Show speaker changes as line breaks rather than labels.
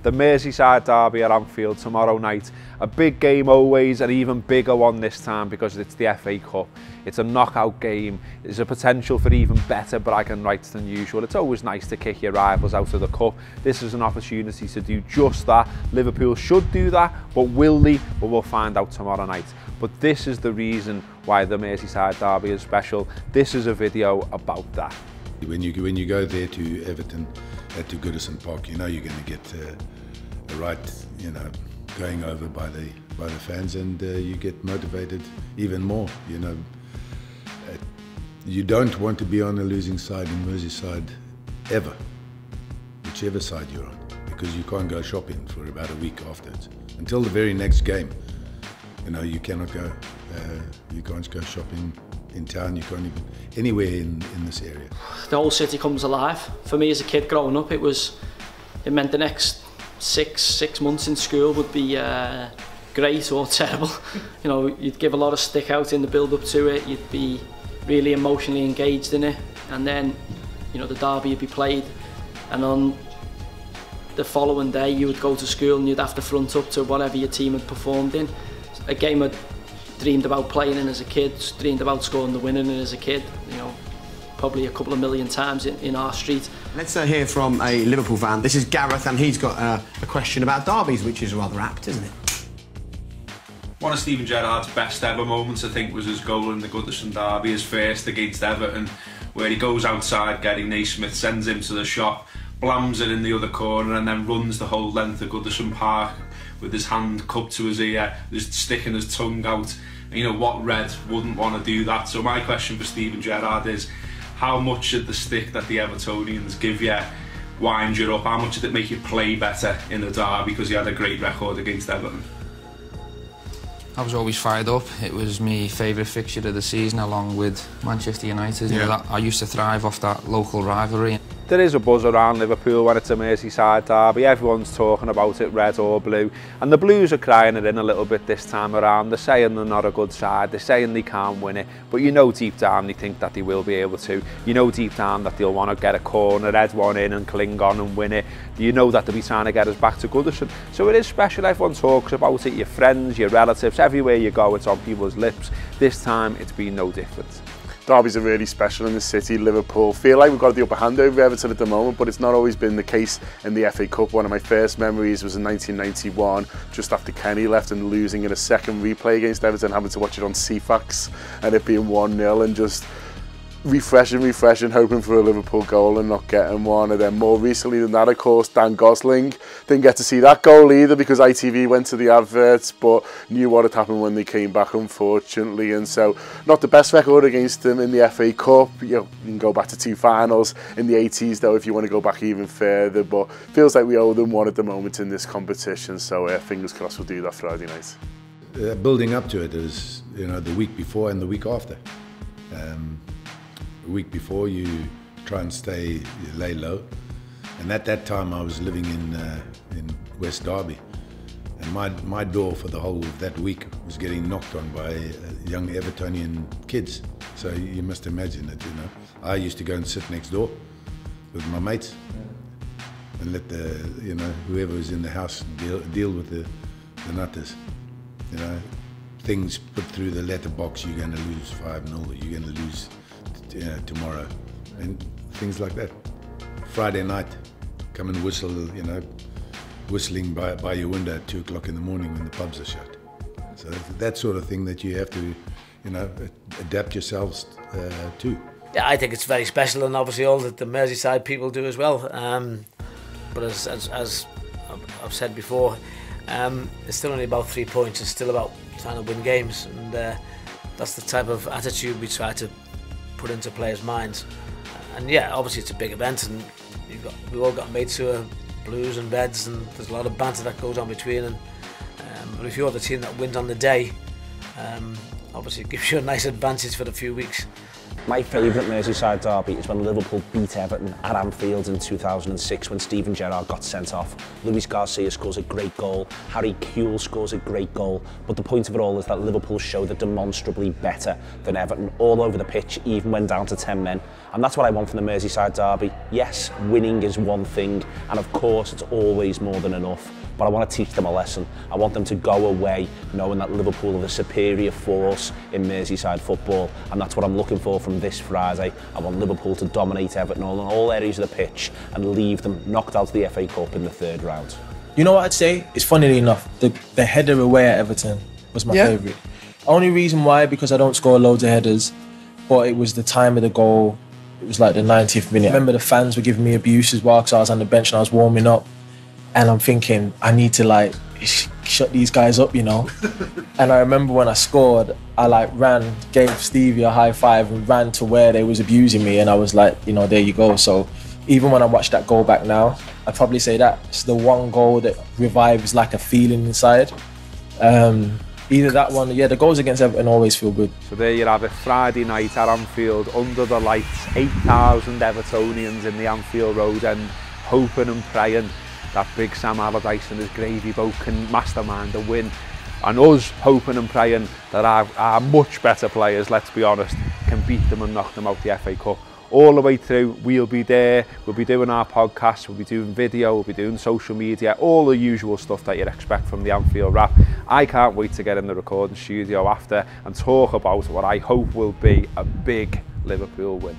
The Merseyside Derby at Anfield tomorrow night. A big game always, an even bigger one this time because it's the FA Cup. It's a knockout game. There's a potential for even better bragging rights than usual. It's always nice to kick your rivals out of the cup. This is an opportunity to do just that. Liverpool should do that, but will they? Well, we'll find out tomorrow night. But this is the reason why the Merseyside Derby is special. This is a video about that.
When you go there to Everton, to Goodison Park, you know you're going to get a right, going over by the fans, and you get motivated even more. You don't want to be on the losing side in Merseyside ever, whichever side you're on, because you can't go shopping for about a week afterwards until the very next game. You cannot go. You can't go shopping in town. You can't even anywhere in this area.
The whole city comes alive. For me as a kid growing up, it meant the next six months in school would be great or terrible. You'd give a lot of stick out in the build up to it. You'd be really emotionally engaged in it, and then the derby would be played, and on the following day you would go to school and you'd have to front up to whatever your team had performed in. A game I'd dreamed about playing in as a kid, dreamed about scoring the winning in as a kid, probably a couple of million times in our street.
Let's hear from a Liverpool fan. This is Gareth, and he's got a question about derbies, which is rather apt, isn't it?
One of Steven Gerrard's best ever moments, I think, was his goal in the Goodison Derby, his first against Everton, where he goes outside, Gary Naismith sends him to the shop, blams it in the other corner, and then runs the whole length of Goodison Park with his hand cupped to his ear, just sticking his tongue out. What Red wouldn't want to do that? So my question for Steven Gerrard is, how much did the stick that the Evertonians give you wind you up? How much did it make you play better in the derby because you had a great record against Everton?
I was always fired up. It was my favourite fixture of the season, along with Manchester United. I used to thrive off that local rivalry.
There is a buzz around Liverpool when it's a Merseyside derby. Everyone's talking about it, red or blue. And the Blues are crying it in a little bit this time around. They're saying they're not a good side. They're saying they can't win it. But deep down they think that they will be able to. Deep down that they'll want to get a corner, head one in and cling on and win it. That they'll be trying to get us back to Goodison. So it is special. Everyone talks about it. Your friends, your relatives, everywhere you go, it's on people's lips. This time it's been no different.
Derbies are really special in the city. Liverpool feel like we've got the upper hand over Everton at the moment, but it's not always been the case in the FA Cup. One of my first memories was in 1991, just after Kenny left and losing in a second replay against Everton, having to watch it on CFAX and it being 1-0 and just refreshing, hoping for a Liverpool goal and not getting one. And then more recently than that, of course, Dan Gosling didn't get to see that goal either because ITV went to the adverts, but knew what had happened when they came back, unfortunately. And so, not the best record against them in the FA Cup. You can go back to 2 finals in the 80s, though, if you want to go back even further. But feels like we owe them one at the moment in this competition. So fingers crossed we'll do that Friday night.
Building up to it is, the week before and the week after. A week before you try and lay low, and at that time I was living in West Derby, and my door for the whole of that week was getting knocked on by young Evertonian kids. So you must imagine it. I used to go and sit next door with my mates and let whoever was in the house deal with the nutters. Things put through the letterbox. You're going to lose 5-0. You're going to lose tomorrow, and things like that. Friday night, come and whistle, whistling by your window at 2 o'clock in the morning when the pubs are shut. So that sort of thing that you have to, adapt yourselves to.
Yeah, I think it's very special, and obviously all that the Merseyside people do as well. But as I've said before, it's still only about 3 points. It's still about trying to win games, and that's the type of attitude we try to put into players' minds. And yeah, obviously it's a big event, and we've all got mates who are Blues and Reds, and there's a lot of banter that goes on between. And but if you're the team that wins on the day, obviously it gives you a nice advantage for the few weeks.
My favourite Merseyside derby is when Liverpool beat Everton at Anfield in 2006 when Steven Gerrard got sent off. Luis Garcia scores a great goal, Harry Kewell scores a great goal, but the point of it all is that Liverpool show they're demonstrably better than Everton all over the pitch, even when down to 10 men. And that's what I want from the Merseyside derby. Yes, winning is one thing, and of course it's always more than enough, but I want to teach them a lesson. I want them to go away knowing that Liverpool are the superior force in Merseyside football, and that's what I'm looking for from this Friday. I want Liverpool to dominate Everton on all areas of the pitch and leave them knocked out of the FA Cup in the 3rd round.
You know what I'd say? It's funnily enough, the header away at Everton was my favourite. Only reason why, because I don't score loads of headers, but it was the time of the goal. It was like the 90th minute. I remember the fans were giving me abuse as well because I was on the bench and I was warming up. And I'm thinking, I need to like shut these guys up, you know. And I remember when I scored, I like ran, gave Stevie a high five and ran to where they was abusing me, and I was like, you know, there you go. So even when I watch that goal back now, I'd probably say that's the one goal that revives like a feeling inside. Either that one, the goals against Everton always feel good.
So there you have it, Friday night at Anfield, under the lights, 8,000 Evertonians in the Anfield Road end, hoping and praying that big Sam Allardyce and his gravy boat can mastermind the win. And us hoping and praying that our much better players, let's be honest, can beat them and knock them out the FA Cup. All the way through, we'll be there, we'll be doing our podcast, we'll be doing video, we'll be doing social media, all the usual stuff that you'd expect from the Anfield Wrap. I can't wait to get in the recording studio after and talk about what I hope will be a big Liverpool win.